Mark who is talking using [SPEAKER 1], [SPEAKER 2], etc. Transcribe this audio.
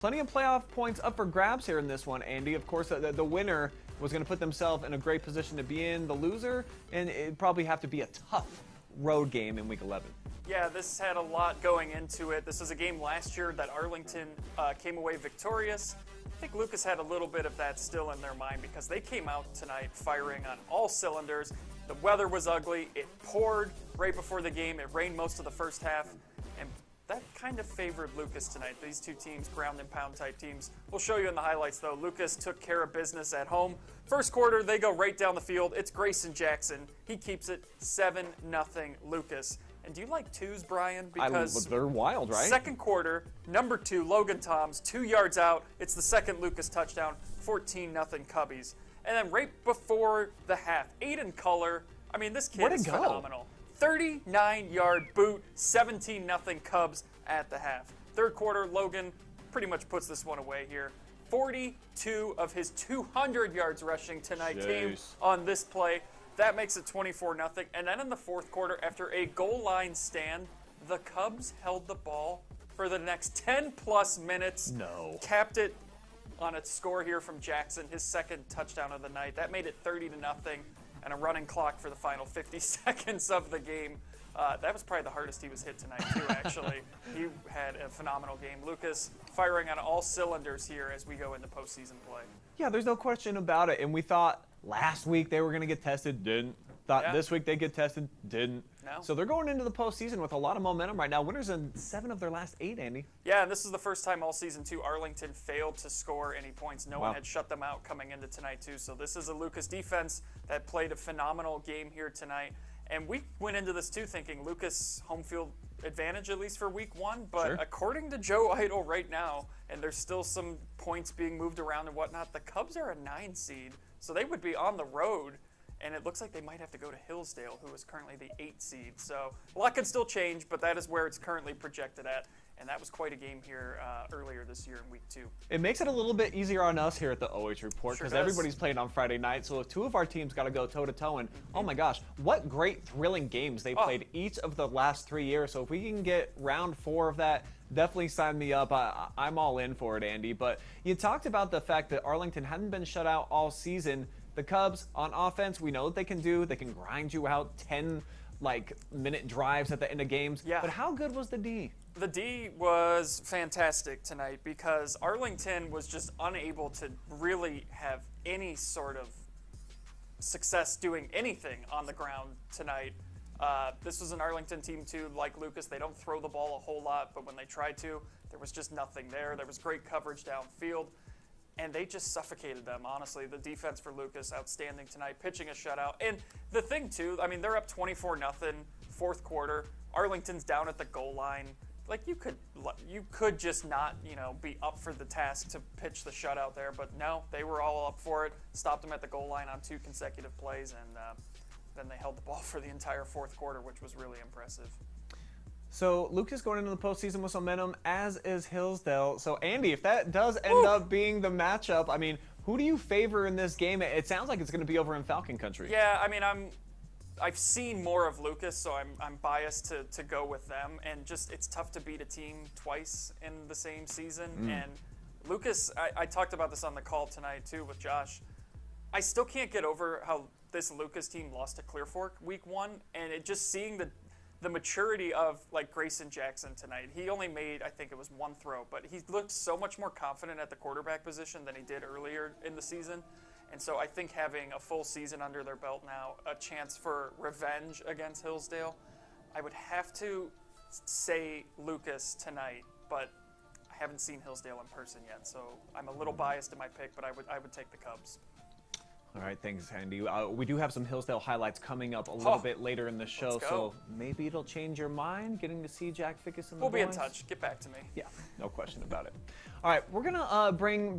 [SPEAKER 1] Plenty of playoff points up for grabs here in this one, Andy. Of course, the winner was going to put themselves in a great position to be in. The loser, and it'd probably have to be a tough road game in Week 11.
[SPEAKER 2] Yeah, this had a lot going into it. This was a game last year that Arlington came away victorious. I think Lucas had a little bit of that still in their mind because they came out tonight firing on all cylinders. The weather was ugly. It poured right before the game. It rained most of the first half. And that kind of favored Lucas tonight. These two teams, ground and pound type teams. We'll show you in the highlights, though. Lucas took care of business at home. First quarter, they go right down the field. It's Grayson Jackson. He keeps it 7-0 Lucas. And do you like twos, Brian? Because
[SPEAKER 1] they're wild, right?
[SPEAKER 2] Second quarter, number 2, Logan Toms, 2 yards out. It's the second Lucas touchdown, 14-0 Cubbies. And then right before the half, Aiden Culler, I mean, this kid is phenomenal. 39-yard boot, 17-0 Cubs at the half. Third quarter, Logan pretty much puts this one away here. 42 of his 200 yards rushing tonight came on this play. That makes it 24-0. And then in the fourth quarter, after a goal line stand, the Cubs held the ball for the next 10-plus minutes. Capped it on a score here from Jackson, his second touchdown of the night. That made it 30-0. And a running clock for the final 50 seconds of the game. That was probably the hardest he was hit tonight, too, actually. He had a phenomenal game. Lucas firing on all cylinders here as we go into postseason play.
[SPEAKER 1] Yeah, there's no question about it. And we thought last week they were going to get tested, didn't. Thought this week they'd get tested, didn't.
[SPEAKER 2] No.
[SPEAKER 1] So they're going into the postseason with a lot of momentum right now. Winners in 7 of their last 8, Andy.
[SPEAKER 2] Yeah, and this is the first time all season, too, Arlington failed to score any points. No one had shut them out coming into tonight, too. So this is a Lucas defense that played a phenomenal game here tonight. And we went into this, too, thinking Lucas home field advantage, at least for week 1. But according to Joe Idle right now, and there's still some points being moved around and whatnot, the Cubs are a 9 seed. So they would be on the road. And it looks like they might have to go to Hillsdale, who is currently the 8 seed. So a lot can still change, but that is where it's currently projected at. And that was quite a game here earlier this year in week 2.
[SPEAKER 1] It makes it a little bit easier on us here at the OH Report because everybody's playing on Friday night. So if 2 of our teams got to go toe-to-toe, and oh my gosh, what great thrilling games they played each of the last 3 years. So if we can get round 4 of that, definitely sign me up. I'm all in for it, Andy. But you talked about the fact that Arlington hadn't been shut out all season. The Cubs on offense, we know what they can do. They can grind you out 10-minute drives at the end of games.
[SPEAKER 2] Yeah.
[SPEAKER 1] But how good was the D?
[SPEAKER 2] The D was fantastic tonight because Arlington was just unable to really have any sort of success doing anything on the ground tonight. This was an Arlington team, too, like Lucas. They don't throw the ball a whole lot, but when they tried to, there was just nothing there. There was great coverage downfield. And they just suffocated them, honestly. The defense for Lucas, outstanding tonight, pitching a shutout. And the thing, too, I mean, they're up 24-0, fourth quarter. Arlington's down at the goal line. Like, you could just not, be up for the task to pitch the shutout there. But no, they were all up for it. Stopped them at the goal line on 2 consecutive plays. And then they held the ball for the entire fourth quarter, which was really impressive.
[SPEAKER 1] So Lucas going into the postseason with some momentum, as is Hillsdale. So Andy, if that does end up being the matchup, I mean, who do you favor in this game? It sounds like it's going to be over in Falcon Country.
[SPEAKER 2] Yeah, I mean, I've seen more of Lucas, so I'm biased to go with them. And just it's tough to beat a team twice in the same season. And Lucas, I talked about this on the call tonight too with Josh. I still can't get over how this Lucas team lost to Clear Fork week 1, and it just seeing the maturity of like Grayson Jackson tonight. He only made, I think it was 1 throw, but he looked so much more confident at the quarterback position than he did earlier in the season. And so I think having a full season under their belt now, a chance for revenge against Hillsdale, I would have to say Lucas tonight, but I haven't seen Hillsdale in person yet, so I'm a little biased in my pick, but I would take the Cubs.
[SPEAKER 1] All right, thanks, Andy. We do have some Hillsdale highlights coming up a little bit later in the show, so maybe it'll change your mind getting to see Jack Fickus and the boys.
[SPEAKER 2] We'll be in touch. Get back to me.
[SPEAKER 1] Yeah, no question about it. All right, we're going to bring